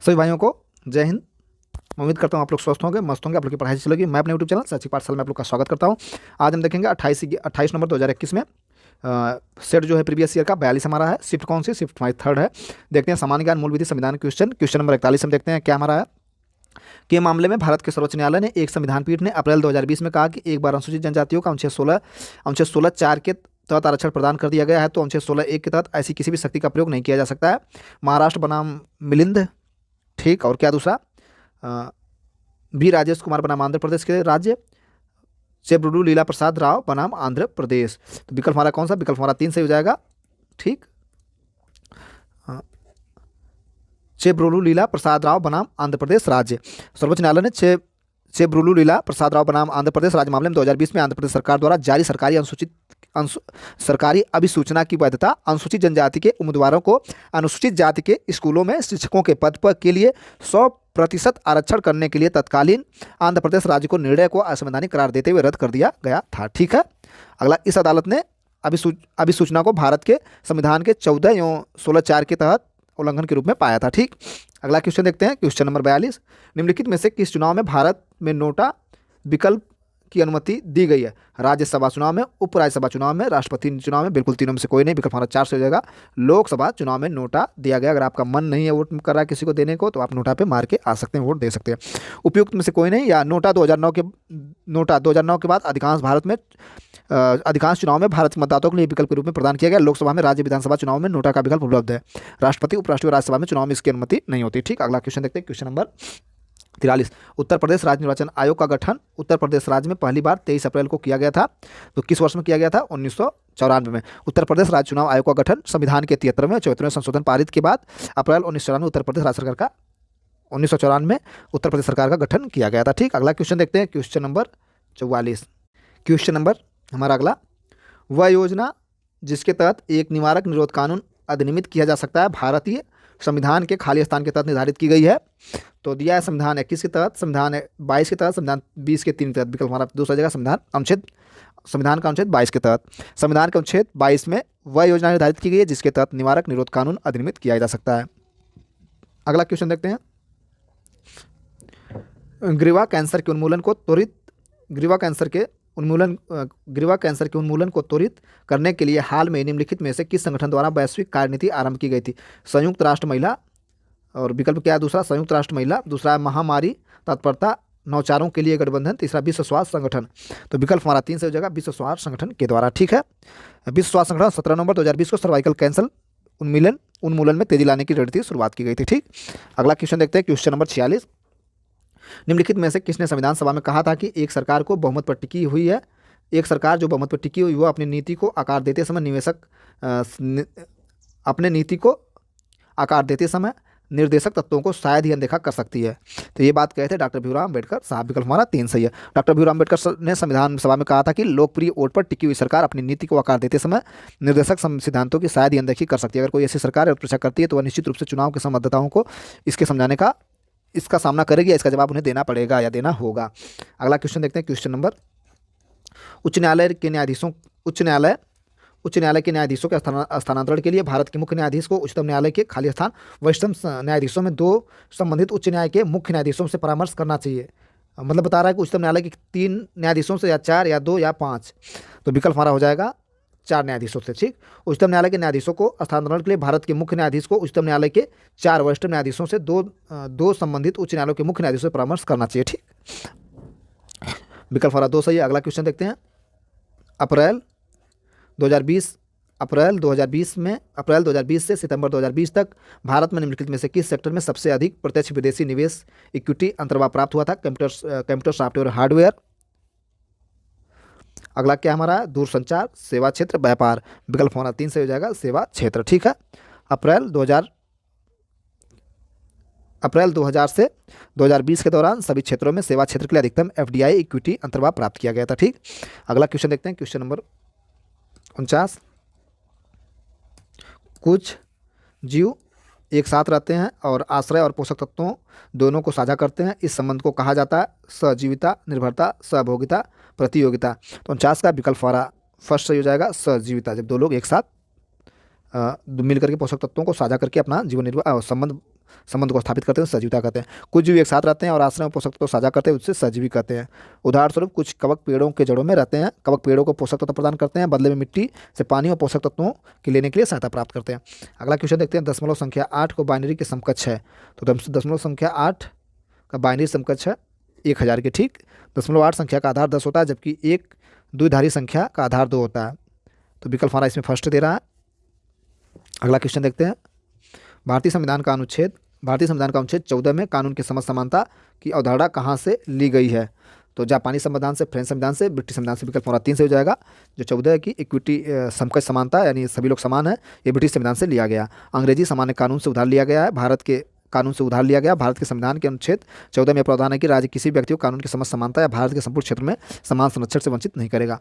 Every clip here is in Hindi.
सभी भाइयों को जय हिंद। मैं उम्मीद करता हूँ आप लोग स्वस्थ होंगे, मस्त होंगे, आप लोग की पढ़ाई चलेगी। मैं अपने यूट्यूब चैनल शैक्षिक पाठशाला में आप लोग का स्वागत करता हूँ। आज हम देखेंगे 28 नवंबर 2021 में सेट जो है प्रीवियस ईयर का 42 हमारा है। शिफ्ट कौन सी? शिफ्ट हमारी थर्ड है। देखते हैं सामान्य ज्ञान मूल विधि संविधान क्वेश्चन नंबर 41 हम देखते हैं क्या हमारा है। के मामले में भारत के सर्वोच्च न्यायालय ने एक संविधान पीठ ने अप्रैल 2020 में कहा कि एक बार अनुसूचित जनजातियों का अनुच्छेद 16(4) के तहत आरक्षण प्रदान कर दिया गया है तो अनुच्छेद 16(1) के तहत ऐसी किसी भी शक्ति का प्रयोग नहीं किया जा सकता है। महाराष्ट्र बनाम मिलिंद, ठीक। और क्या दूसरा? बी राजेश कुमार बनाम आंध्र प्रदेश के राज्य, चेब्रुलू लीला प्रसाद राव बनाम आंध्र प्रदेश। तो विकल्प हमारा कौन सा? विकल्प हमारा 3 सही हो जाएगा, ठीक। चेब्रुलू लीला प्रसाद राव बनाम आंध्र प्रदेश राज्य। सर्वोच्च न्यायालय ने चेब्रुलू लीला प्रसाद राव बनाम आंध्र प्रदेश राज्य मामले में 2020 में आंध्र प्रदेश सरकार द्वारा जारी सरकारी अभिसूचना की वैधता अनुसूचित जनजाति के उम्मीदवारों को अनुसूचित जाति के स्कूलों में शिक्षकों के पद पर के लिए 100% आरक्षण करने के लिए तत्कालीन आंध्र प्रदेश राज्य को निर्णय को असंवैधानिक करार देते हुए रद्द कर दिया गया था, ठीक है। अगला, इस अदालत ने अभिसूचना को भारत के संविधान के 14 एवं 16(4) के तहत उल्लंघन के रूप में पाया था, ठीक। अगला क्वेश्चन देखते हैं, क्वेश्चन नंबर 42। निम्नलिखित में से किस चुनाव में भारत में नोटा विकल्प की अनुमति दी गई है? राज्यसभा चुनाव में, उप राज्यसभा चुनाव में, राष्ट्रपति चुनाव में? बिल्कुल तीनों में से कोई नहीं। विकल्प हमारा 4 से हो जाएगा। लोकसभा चुनाव में नोटा दिया गया। अगर आपका मन नहीं है वोट कर रहा है किसी को देने को तो आप नोटा पे मार के आ सकते हैं, वोट दे सकते हैं। उपयुक्त में से कोई नहीं, या नोटा 2009 के बाद अधिकांश चुनाव में भारत के मतदाताओं के लिए विकल्प के रूप में प्रदान किया गया। लोकसभा में, राज्य विधानसभा चुनाव में नोटा का विकल्प उपलब्ध है। राष्ट्रपति, उपराष्ट्रपति, राज्यसभा में चुनाव में इसकी अनुमति नहीं होती, ठीक। अगला क्वेश्चन देखते हैं, क्वेश्चन नंबर 43। उत्तर प्रदेश राज्य निर्वाचन आयोग का गठन उत्तर प्रदेश राज्य में पहली बार 23 अप्रैल को किया गया था। तो किस वर्ष में किया गया था? 1994 में। उत्तर प्रदेश राज्य चुनाव आयोग का गठन संविधान के 73वें और 74वें संशोधन पारित के बाद अप्रैल 1994 उत्तर प्रदेश राज्य सरकार का 1994 में उत्तर प्रदेश सरकार का गठन किया गया था, ठीक। अगला क्वेश्चन देखते हैं, क्वेश्चन नंबर 44। क्वेश्चन नंबर हमारा अगला, वह योजना जिसके तहत एक निवारक निरोध कानून अधिनियमित किया जा सकता है भारतीय संविधान के खाली स्थान के तहत निर्धारित की गई है। तो दिया है संविधान 21 के तहत, संविधान 22 के तहत, संविधान 20 के 3 के तहत। विकल्प हमारा दूसरा जगह संविधान का अनुच्छेद 22 के तहत। संविधान के अनुच्छेद 22 में वह योजना निर्धारित की गई है जिसके तहत निवारक निरोध कानून अधिनियमित किया जा सकता है। अगला क्वेश्चन देखते हैं, ग्रीवा कैंसर के उन्मूलन को त्वरित करने के लिए हाल में निम्नलिखित में से किस संगठन द्वारा वैश्विक कार्यनीति आरंभ की गई थी? संयुक्त राष्ट्र महिला, और विकल्प क्या है दूसरा? संयुक्त राष्ट्र महिला, दूसरा महामारी तत्परता नौचारों के लिए गठबंधन, तीसरा विश्व स्वास्थ्य संगठन। तो विकल्प हमारा 3 से हो जाएगा, विश्व स्वास्थ्य संगठन के द्वारा, ठीक है। विश्व स्वास्थ्य संगठन 17 नवंबर 2020 को सर्वाइकल कैंसर उन्मूलन में तेजी लाने की रणनीति शुरुआत की गई थी, ठीक। अगला क्वेश्चन देखते हैं, क्वेश्चन नंबर 46। निम्नलिखित में से किसने संविधान सभा में कहा था कि एक सरकार जो बहुमत पर टिकी हुई वह अपनी नीति को आकार देते समय निर्देशक तत्वों को शायद ही अनदेखा कर सकती है? तो ये बात कहे थे डॉक्टर भीमराव अम्बेडकर साहब। विकल्प हमारा 3 सही है। डॉक्टर भीमराव अम्बेडकर ने संविधान सभा में कहा था कि लोकप्रिय वोट पर टिकी हुई सरकार अपनी नीति को आकार देते समय निर्देशक सिद्धांतों की शायद ही अनदेखी कर सकती है। अगर कोई ऐसी सरकार परीक्षा करती है तो वह निश्चित रूप से चुनाव के संबद्धताओं को इसका सामना करेगी, इसका जवाब उन्हें देना पड़ेगा या देना होगा। अगला क्वेश्चन देखते हैं, क्वेश्चन नंबर, उच्च न्यायालय के न्यायाधीशों के स्थानांतरण के लिए भारत के मुख्य न्यायाधीश को उच्चतम न्यायालय के खाली स्थान वरिष्ठतम न्यायाधीशों में 2 संबंधित उच्च न्यायालय के मुख्य न्यायाधीशों से परामर्श करना चाहिए। मतलब बता रहा है कि उच्चतम न्यायालय के 3 न्यायाधीशों से, या 4 या 2 या 5। तो विकल्प हमारा हो जाएगा 4 न्यायाधीशों से, ठीक। उच्चतम न्यायालय के न्यायाधीशों को स्थानांतरण के लिए भारत के मुख्य न्यायाधीश को उच्चतम न्यायालय के 4 वरिष्ठ न्यायाधीशों से 2 संबंधित उच्च न्यायालयों के मुख्य न्यायाधीशों से परामर्श करना चाहिए, ठीक। विकल्प हमारा 2 सही है। अगला क्वेश्चन देखते हैं, अप्रैल 2020 से सितंबर 2020 तक भारत में निम्नलिखित में से किस सेक्टर में सबसे अधिक प्रत्यक्ष विदेशी निवेश इक्विटी अंतर्वाह प्राप्त हुआ था? Computer software hardware. अगला क्या हमारा? दूरसंचार, सेवा क्षेत्र, व्यापार। विकल्प हमारा 3 से हो जाएगा, सेवा क्षेत्र, ठीक है। अप्रैल 2000 से 2020 के दौरान सभी क्षेत्रों में सेवा क्षेत्र के लिए अधिकतम FDI इक्विटी अंतर्वाह प्राप्त किया गया था, ठीक। अगला क्वेश्चन देखते हैं, क्वेश्चन नंबर 49। कुछ जीव एक साथ रहते हैं और आश्रय और पोषक तत्वों दोनों को साझा करते हैं। इस संबंध को कहा जाता है सहजीविता, निर्भरता, सहभोगिता, प्रतियोगिता। तो 49 का विकल्प हमारा फर्स्ट सही हो जाएगा, सहजीविता। जब 2 लोग एक साथ मिल करके पोषक तत्वों को साझा करके अपना जीवन निर्वाह संबंध संबंध को स्थापित करते हैं सजीवता कहते हैं। कुछ जीव एक साथ रहते हैं और आश्रय में पोषक तत्व साझा करते हैं, उससे सजीवी कहते हैं। उदाहरण स्वरूप कुछ कवक पेड़ों के जड़ों में रहते हैं, कवक पेड़ों को पोषक तत्व प्रदान करते हैं, बदले में मिट्टी से पानी और पोषक तत्वों के लेने के लिए सहायता प्राप्त करते हैं। अगला क्वेश्चन देखते हैं, दशमलव संख्या 8 को बाइनरी के समकक्ष है। तो दशमलव संख्या 8 का बाइनरी समकक्ष है 1000 के, ठीक। 0.8 संख्या का आधार 10 होता है, जबकि एक द्विधारी संख्या का आधार 2 होता है। तो विकल्प हमारा इसमें फर्स्ट दे रहा है। अगला क्वेश्चन देखते हैं, भारतीय संविधान का अनुच्छेद 14 में कानून की समझ समानता की अवधारणा कहाँ से ली गई है। तो जापानी संविधान से, फ्रेंच संविधान से, ब्रिटिश संविधान से। विकल्प हमारा 3 से हो जाएगा। जो 14 की इक्विटी समकक्ष समानता यानी सभी लोग समान है, ये ब्रिटिश संविधान से लिया गया। अंग्रेजी सामान्य कानून से उधार लिया गया है, भारत के कानून से उधार लिया गया। भारत के संविधान के अनुच्छेद 14 में प्रावधान है कि राज्य किसी व्यक्ति को कानून की समझ समानता या भारत के संपूर्ण क्षेत्र में समान संरक्षण से वंचित नहीं करेगा।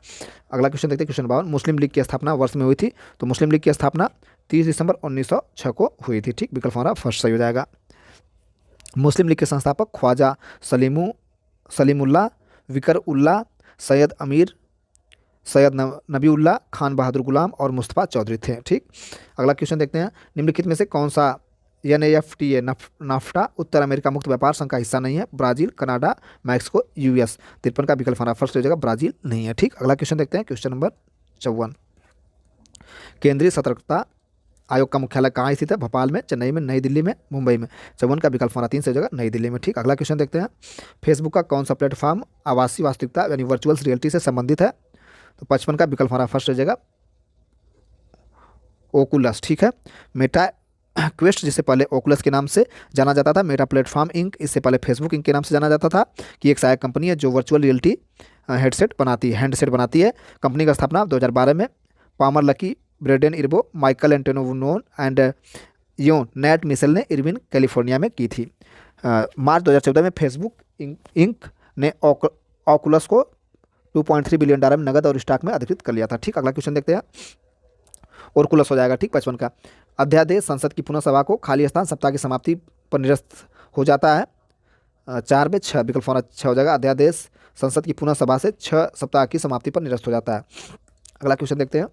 अगला क्वेश्चन देखते हैं, क्वेश्चन 52, मुस्लिम लीग की स्थापना वर्ष में हुई थी। तो मुस्लिम लीग की स्थापना 30 दिसंबर 1906 को हुई थी, ठीक। विकल्प हमारा फर्स्ट सही हो जाएगा। मुस्लिम लीग के संस्थापक ख्वाजा सलीमुल्लाह, विकर उल्लाह, सैयद अमीर, सैयद नबीउल्लाह, खान बहादुर गुलाम और मुस्तफ़ा चौधरी थे, ठीक। अगला क्वेश्चन देखते हैं, निम्नलिखित में से कौन सा NAFTA नाफ्टा उत्तर अमेरिका मुक्त व्यापार संघ का हिस्सा नहीं है। Brazil, Canada, Mexico, US। 53 का विकल्प हमारा फर्स्ट हो जाएगा, ब्राज़ील नहीं है, ठीक। अगला क्वेश्चन देखते हैं, क्वेश्चन नंबर 54, केंद्रीय सतर्कता आयोग का मुख्यालय कहाँ स्थित है। भोपाल में, चेन्नई में, नई दिल्ली में, मुंबई में। 54 का विकल्प हमारा 3 से हो जाएगा, नई दिल्ली में, ठीक। अगला क्वेश्चन देखते हैं, फेसबुक का कौन सा प्लेटफॉर्म आभासी वास्तविकता यानी वर्चुअल रियलिटी से संबंधित है। तो 55 का विकल्प हमारा फर्स्ट हो जाएगा, ओकुलस, ठीक है। मेटा क्वेस्ट जिसे पहले ओकुलस के नाम से जाना जाता था, मेटा प्लेटफॉर्म इंक इससे पहले फेसबुक इंक के नाम से जाना जाता था, कि एक सहायक कंपनी है जो वर्चुअल रियलिटी हैंडसेट बनाती है। कंपनी का स्थापना 2012 में Palmer Luckey, Brendan Iribe, Michael Antonov and योन नेट मिशेल ने इरविन कैलिफोर्निया में की थी। मार्च 2014 में फेसबुक इंक ने ओकुलस को $2.3 बिलियन में नगद और स्टॉक में अधिकृत कर लिया था, ठीक। अगला क्वेश्चन देखते हैं, ओकुलस हो जाएगा, ठीक। 55 का अध्यादेश संसद की पुनः सभा को खाली स्थान सप्ताह की समाप्ति पर निरस्त हो जाता है। 4 में 6 विकल्प हमारा 6 हो जाएगा। अध्यादेश संसद की पुनः सभा से 6 सप्ताह की समाप्ति पर निरस्त हो जाता है। अगला क्वेश्चन देखते हैं,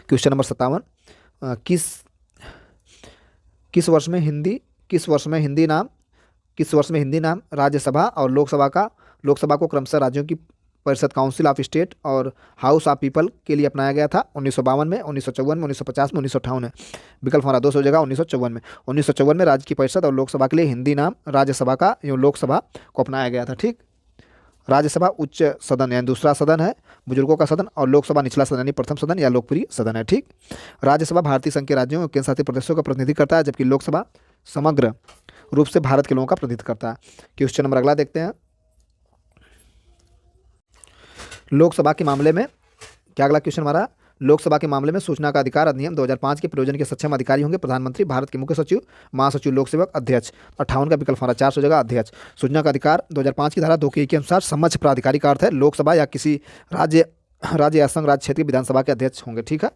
क्वेश्चन नंबर 57, किस वर्ष में हिंदी नाम राज्यसभा और लोकसभा को क्रमशः राज्यों की परिषद काउंसिल ऑफ स्टेट और हाउस ऑफ पीपल के लिए अपनाया गया था। 1952 में, 1954 में, 1950 में, 1958 में। विकल्प हमारा 2 हो जाएगा, 1954 में। 1954 में राज्य की परिषद और लोकसभा के लिए हिंदी नाम राज्यसभा का एवं लोकसभा को अपनाया गया था, ठीक। राज्यसभा उच्च सदन यानी दूसरा सदन है, बुजुर्गों का सदन, और लोकसभा निचला सदन यानी प्रथम सदन या लोकप्रिय सदन है, ठीक। राज्यसभा भारतीय संघ के राज्यों और केंद्र शासित प्रदेशों का प्रतिनिधि करता है, जबकि लोकसभा समग्र रूप से भारत के लोगों का प्रतिनिधित्व करता है। क्वेश्चन नंबर अगला देखते हैं, लोकसभा के मामले में क्या अगला क्वेश्चन हमारा, लोकसभा के मामले में सूचना का अधिकार अधिनियम 2005 के प्रयोजन के सक्षम अधिकारी होंगे प्रधानमंत्री, भारत के मुख्य सचिव, महासचिव, लोक सेवक, अध्यक्ष। 58 का विकल्प हमारा 4 हो जाएगा, अध्यक्ष। सूचना का अधिकार 2005 की धारा 2 के अनुसार समक्ष प्राधिकारी का अर्थ है लोकसभा या किसी राज्य या संघ राज्य क्षेत्र की विधानसभा के अध्यक्ष होंगे, ठीक है।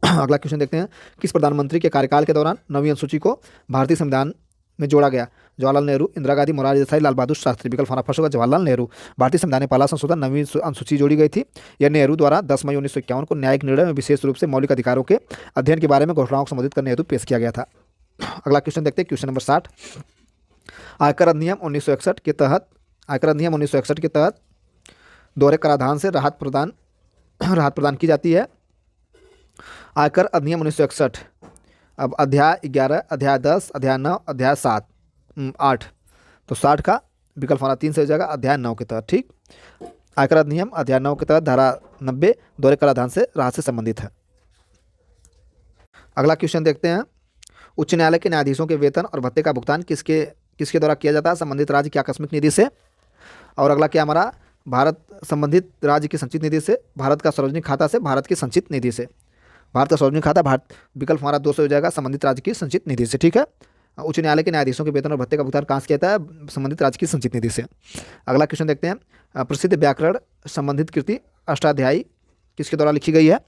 अगला क्वेश्चन देखते हैं, किस प्रधानमंत्री के कार्यकाल के दौरान 9वीं अनुसूची को भारतीय संविधान में जोड़ा गया। जवाहरलाल नेहरू, इंदिरा गांधी, मोरारजी देसाई, लाल बहादुर शास्त्री। विकल्प हमारा फर्स्ट होगा जवाहरलाल नेहरू। भारतीय संविधान में पहला संशोधन 9वीं अनुसूची जोड़ी गई थी। यह नेहरू द्वारा 10 मई 1951 को न्यायिक निर्णय में विशेष रूप से मौलिक अधिकारों के अध्ययन के बारे में घोषणाओं को संबोधित करने हेतु पेश किया गया था। अगला क्वेश्चन देखते हैं, क्वेश्चन नंबर 60, आयकर अधिनियम 1961 के तहत दोहरे कराधान से राहत प्रदान की जाती है। आयकर अधिनियम 1961, अब अध्याय 11, अध्याय 10, अध्याय 9, अध्याय 7, 8। तो 60 का विकल्प हमारा 3 से हो जाएगा, अध्याय 9 के तहत, ठीक। आयकर अधिनियम अध्याय 9 के तहत धारा 90 दोहरे कराधान से राहत से संबंधित है। अगला क्वेश्चन देखते हैं, उच्च न्यायालय के न्यायाधीशों के वेतन और भत्ते का भुगतान किसके द्वारा किया जाता है, संबंधित राज्य की आकस्मिक निधि से। और अगला क्या हमारा, भारत संबंधित राज्य की संचित निधि से, भारत का सार्वजनिक खाता से, भारत की संचित निधि से। भारत का सार्वजनिक खाता विकल्प हमारा 2 से हो जाएगा, संबंधित राज्य की संचित निधि से, ठीक है। उच्च न्यायालय के न्यायाधीशों के वेतन और भत्ते का भुगतान कहाँ से किया जाता है, संबंधित राज्य की संचित निधि से। अगला क्वेश्चन देखते हैं, प्रसिद्ध व्याकरण संबंधित कृति अष्टाध्यायी किसके द्वारा लिखी गई है।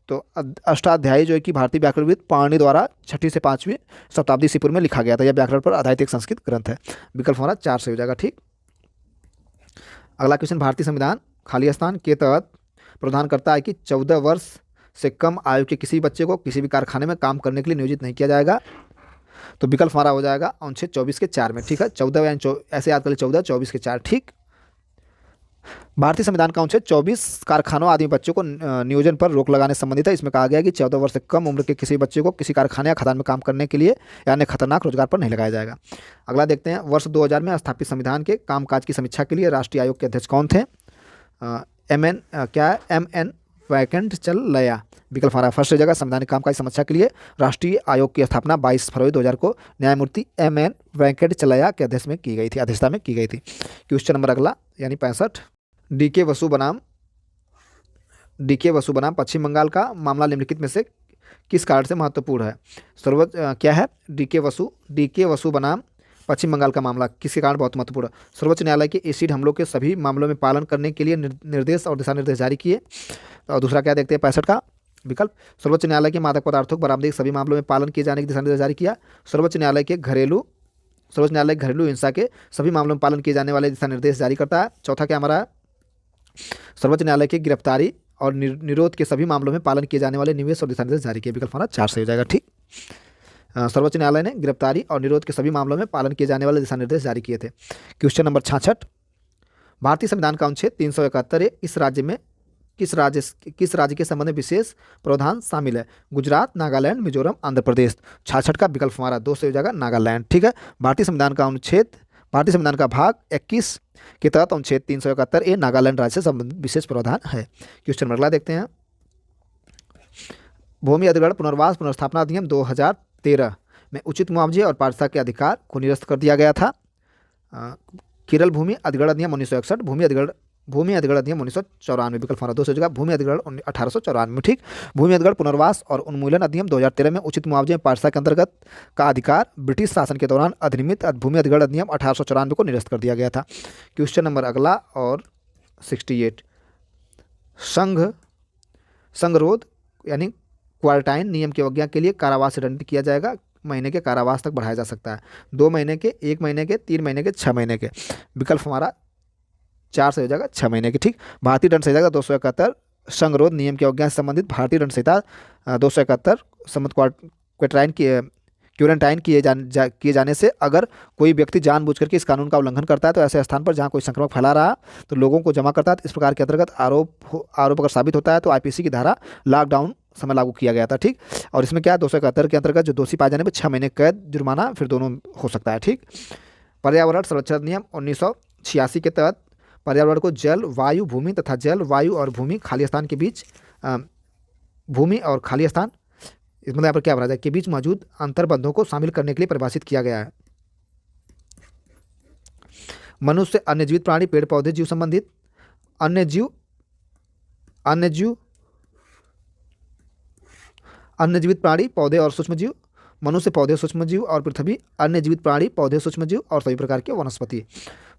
तो अष्टाध्यायी जो है कि भारतीय व्याकरणविद पाणिनि द्वारा 6वीं से 5वीं शताब्दी ईसा पूर्व में लिखा गया था। यह व्याकरण पर आधारित एक संस्कृत ग्रंथ है। विकल्प हमारा 4 से हो जाएगा, ठीक। अगला क्वेश्चन, भारतीय संविधान खाली स्थान के तहत प्रावधान करता है कि 14 वर्ष से कम आयु के किसी बच्चे को किसी भी कारखाने में काम करने के लिए नियोजित नहीं किया जाएगा। तो विकल्प हमारा हो जाएगा अनुच्छेद 24 के 4 में, ठीक है। 14 यानी ऐसे याद कर ले, 14, 24 के 4, ठीक। भारतीय संविधान का अनुच्छेद 24 कारखानों आदि बच्चों को नियोजन पर रोक लगाने से संबंधित है। इसमें कहा गया है कि 14 वर्ष से कम उम्र के किसी बच्चे को किसी कारखाने या खदान में काम करने के लिए या अन्य खतरनाक रोजगार पर नहीं लगाया जाएगा। अगला देखते हैं, वर्ष 2000 में स्थापित संविधान के कामकाज की समीक्षा के लिए राष्ट्रीय आयोग के अध्यक्ष कौन थे? MN वेंकटचलैया। विकल्प हमारा फर्स्ट हो जाएगा। संवैधानिक कामकाज समीक्षा के लिए राष्ट्रीय आयोग की स्थापना 22 फरवरी 2000 को न्यायमूर्ति MN वेंकटचलैया के अध्यक्षता में की गई थी। क्वेश्चन नंबर अगला यानी 65, DK वसु बनाम पश्चिम बंगाल का मामला निम्नलिखित में से किस कारण से महत्वपूर्ण है? सर्वोच्च क्या है? DK वसु बनाम पश्चिम बंगाल का मामला किसके कारण बहुत महत्वपूर्ण है? सर्वोच्च न्यायालय के एसिड हमलों के सभी मामलों में पालन करने के लिए निर्देश और दिशा निर्देश जारी किए। और दूसरा क्या देखते हैं 65 का विकल्प, सर्वोच्च न्यायालय के मादक पदार्थों की बरामदगी के सभी मामलों में पालन किए जाने की दिशा निर्देश जारी किया। सर्वोच्च न्यायालय घरेलू हिंसा के सभी मामलों में पालन किए जाने वाले दिशा निर्देश जारी करता है। चौथा क्या हमारा? सर्वोच्च न्यायालय की गिरफ्तारी और निरोध के सभी मामलों में पालन किए जाने वाले निवेश और दिशा निर्देश जारी किए। विकल्प हमारा 4 से हो जाएगा, ठीक। सर्वोच्च न्यायालय ने गिरफ्तारी और निरोध के सभी मामलों में पालन किए जाने वाले दिशा निर्देश जारी किए थे। क्वेश्चन नंबर 66, भारतीय संविधान का अनुच्छेद 371 किस राज्य के संबंध में विशेष प्रावधान शामिल है? गुजरात, नागालैंड, मिजोरम, आंध्र प्रदेश। 66 का विकल्प हमारा 2 से हो जाएगा, नागालैंड, ठीक है। भारतीय संविधान का भाग 21 के तहत अनुच्छेद 371 नागालैंड राज्य से संबंधित विशेष प्रावधान है। क्वेश्चन नंबर अगला देखते हैं, भूमि अधिग्रहण पुनर्वास पुनर्स्थापना अधिनियम 2013 में उचित मुआवजे और पारिश्रमिक के अधिकार को निरस्त कर दिया गया था। केरल भूमि अधिग्रहण अधिनियम 1961, भूमि अधिग्रहण अधिनियम 1994। विकल्प हमारा 2 से हो जाएगा, भूमि अधिग्रहण 1894, ठीक। भूमि अधिग्रहण पुनर्वास और उन्मूलन अधिनियम 2013 में उचित मुआवजे पारिश्रमिक के अंतर्गत का अधिकार ब्रिटिश शासन के दौरान अधिनियमित भूमि अधिग्रहण अधिनियम 1894 को निरस्त कर दिया गया था। क्वेश्चन नंबर अगला और 68, संघरोध यानी क्वारंटाइन नियम की अवज्ञा के लिए कारावास से दंडित किया जाएगा। महीने के कारावास तक बढ़ाया जा सकता है, 2 महीने के, 1 महीने के, 3 महीने के, 6 महीने के। विकल्प हमारा 4 से हो जाएगा, 6 महीने के, ठीक। भारतीय दंड संहिता 271 संघरोध नियम की अवज्ञा से संबंधित भारतीय दंड संहिता 271 संबंधित क्वारंटाइन किए जाने से अगर कोई व्यक्ति जानबूझकर के इस कानून का उल्लंघन करता है तो ऐसे स्थान पर जहां कोई संक्रमण फैला रहा तो लोगों को जमा करता है। इस प्रकार के अंतर्गत आरोप अगर साबित होता है तो IPC की धारा लॉकडाउन समय लागू किया गया था, ठीक। और इसमें क्या 271 के अंतर्गत जो दोषी पाए जाने पर 6 महीने कैद, जुर्माना फिर दोनों हो सकता है, ठीक। पर्यावरण संरक्षण अधिनियम 1986 के तहत पर्यावरण को जल, वायु, भूमि तथा जल, वायु और भूमि खाली स्थान के बीच भूमि और खाली स्थान मतलब यहाँ पर क्या भरा जाए के बीच मौजूद अंतर्बंधों को शामिल करने के लिए परिभाषित किया गया है। मनुष्य, अन्य जीवित प्राणी, पेड़ पौधे, जीव संबंधित अन्य जीवित प्राणी, पौधे और सूक्ष्म जीव, मनुष्य, पौधे, सूक्ष्म जीव और पृथ्वी, अन्य जीवित प्राणी, पौधे, सूक्ष्म जीव और सभी प्रकार के वनस्पति।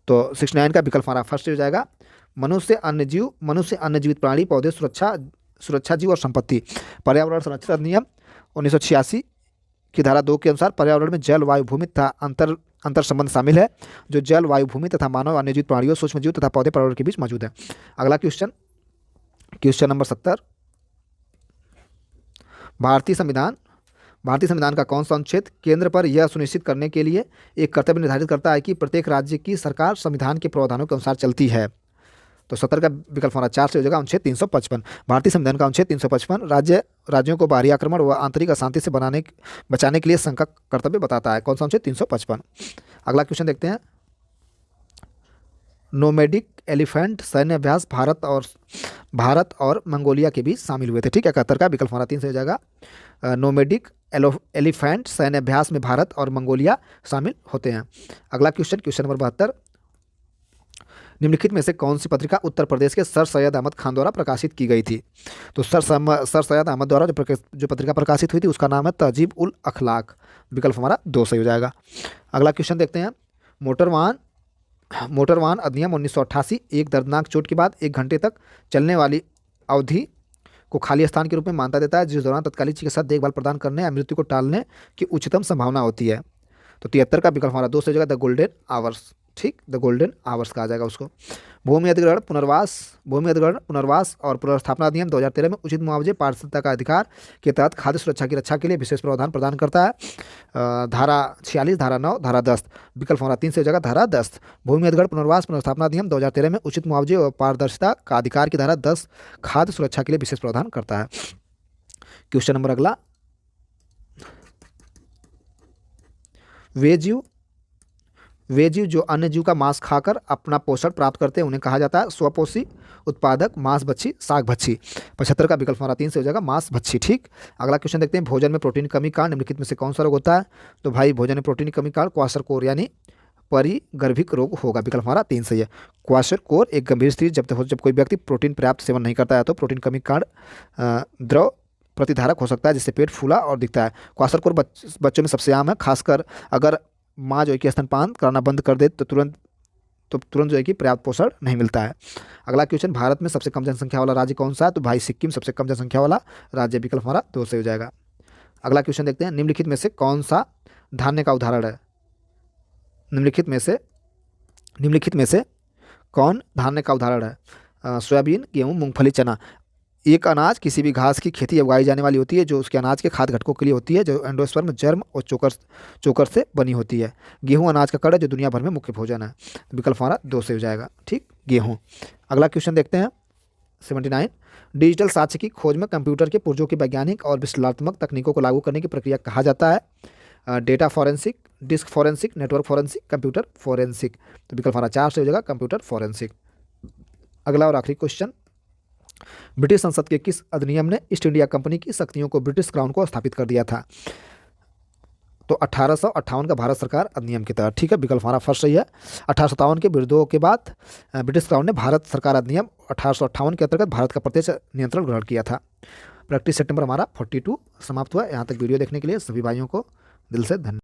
तो 69 का विकल्प हमारा फर्स्ट हो जाएगा, मनुष्य, अन्य जीवित प्राणी, पौधे, सुरक्षा जीव और संपत्ति। पर्यावरण संरक्षण अधिनियम 1986 की धारा 2 के अनुसार पर्यावरण में जल, वायु, भूमि तथा अंतर संबंध शामिल है जो जल, वायु, भूमि तथा मानव, अन्य जीवित प्राणियों, सूक्ष्म जीव तथा पौधे पर्यावरण के बीच मौजूद है। अगला क्वेश्चन नंबर 70, भारतीय संविधान का कौन सा अनुच्छेद केंद्र पर यह सुनिश्चित करने के लिए एक कर्तव्य निर्धारित करता है कि प्रत्येक राज्य की सरकार संविधान के प्रावधानों के अनुसार चलती है? तो 70 का विकल्प हमारा 4 से हो जाएगा, अनुच्छेद 355। भारतीय संविधान का अनुच्छेद 355 राज्यों को बाहरी आक्रमण व आंतरिक अशांति से बचाने के लिए संघ का कर्तव्य बताता है। कौन सा अनुच्छेद? 355। अगला क्वेश्चन देखते हैं, नोमैडिक एलिफेंट सैन्य अभ्यास भारत और मंगोलिया के बीच शामिल हुए थे, ठीक है। 71 का विकल्प हमारा 3 से हो जाएगा, नोमैडिक एलिफेंट सैन्य अभ्यास में भारत और मंगोलिया शामिल होते हैं। अगला क्वेश्चन नंबर 72, निम्नलिखित में से कौन सी पत्रिका उत्तर प्रदेश के सर सैयद अहमद खान द्वारा प्रकाशित की गई थी? तो सर सैयद अहमद द्वारा जो पत्रिका प्रकाशित हुई थी उसका नाम है तहजीब उल अखलाक। विकल्प हमारा 2 सही हो जाएगा। अगला क्वेश्चन देखते हैं, मोटर वाहन अधिनियम 1988 एक दर्दनाक चोट के बाद 1 घंटे तक चलने वाली अवधि को खाली स्थान के रूप में मान्यता देता है जिस दौरान तत्कालीन चिकित्सा देखभाल प्रदान करने या मृत्यु को टालने की उच्चतम संभावना होती है। तो 73 का विकल्प हमारा 2 से हो जाएगा, द गोल्डन आवर्स। ठीक, द गोल्डन आवर्स कहा जाएगा उसको। भूमि अधिग्रहण पुनर्वास और पुनर्स्थापना अधिनियम 2013 में उचित मुआवजे पारदर्शिता का अधिकार के तहत खाद्य सुरक्षा की रक्षा के लिए विशेष प्रावधान प्रदान करता है। धारा 46, धारा 9, धारा 10, विकल्प हमारा 3 से हो जाएगा धारा 10। भूमि अधिग्रहण पुनर्वास पुनर्स्थापना अधिनियम 2013 में उचित मुआवजे और पारदर्शिता का अधिकार की धारा 10 खाद्य सुरक्षा के लिए विशेष प्रावधान करता है। क्वेश्चन नंबर अगला, वे जीव जो अन्य जीव का मांस खाकर अपना पोषण प्राप्त करते हैं उन्हें कहा जाता है स्वपोषी, उत्पादक, मांस भक्षी, शाक भक्षी। 75 का विकल्प हमारा 3 से हो जाएगा मांस भक्षी। ठीक, अगला क्वेश्चन देखते हैं, भोजन में प्रोटीन की कमी का निम्नलिखित में से कौन सा रोग होता है? तो भाई भोजन में प्रोटीन की कमी का क्वाशरकोर यानी परिगर्भिक रोग होगा। विकल्प हमारा 3 से है। क्वाशरकोर एक गंभीर स्थिति जब कोई व्यक्ति प्रोटीन पर्याप्त सेवन नहीं करता है तो प्रोटीन कमी का द्रव प्रतिधारक हो सकता है जिससे पेट फूला और दिखता है। क्वाशरकोर बच्चों में सबसे आम है, खासकर अगर माँ जो है कि स्तनपान कराना बंद कर दे तो तुरंत जो है कि पर्याप्त पोषण नहीं मिलता है। अगला क्वेश्चन, भारत में सबसे कम जनसंख्या वाला राज्य कौन सा है? तो भाई सिक्किम सबसे कम जनसंख्या वाला राज्य। विकल्प हमारा 2 से हो जाएगा। अगला क्वेश्चन देखते हैं, निम्नलिखित में से कौन सा धान्य का उदाहरण है? निम्नलिखित में से कौन धान्य का उदाहरण है? सोयाबीन, गेहूँ, मूंगफली, चना। एक अनाज किसी भी घास की खेती उगाई जाने वाली होती है जो उसके अनाज के खाद्य घटकों के लिए होती है, जो एंडोस्पर्म, जर्म और चोकर से बनी होती है। गेहूं अनाज का कड़ है जो दुनिया भर में मुख्य भोजन है। तो विकल्प हमारा 2 से हो जाएगा। ठीक, गेहूं। अगला क्वेश्चन देखते हैं 79, डिजिटल साक्ष्य की खोज में कंप्यूटर के पुर्जों की वैज्ञानिक और विश्लेषणात्मक तकनीकों को लागू करने की प्रक्रिया कहा जाता है। Data forensic, disk forensic, network forensic, computer forensic. तो विकल्प हमारा 4 से हो जाएगा कंप्यूटर फॉरेंसिक। अगला और आखिरी क्वेश्चन, ब्रिटिश संसद के किस अधिनियम ने ईस्ट इंडिया कंपनी की शक्तियों को ब्रिटिश क्राउन को स्थापित कर दिया था? तो 1858 का भारत सरकार अधिनियम के तहत। ठीक है, विकल्प हमारा फर्स्ट सही है। 1857 के विद्रोह के बाद ब्रिटिश क्राउन ने भारत सरकार अधिनियम 1858 के अंतर्गत भारत का प्रत्यक्ष नियंत्रण ग्रहण किया था। प्रैक्टिस सेट नंबर हमारा 42 समाप्त हुआ। यहाँ तक वीडियो देखने के लिए सभी भाइयों को दिल से धन्यवाद।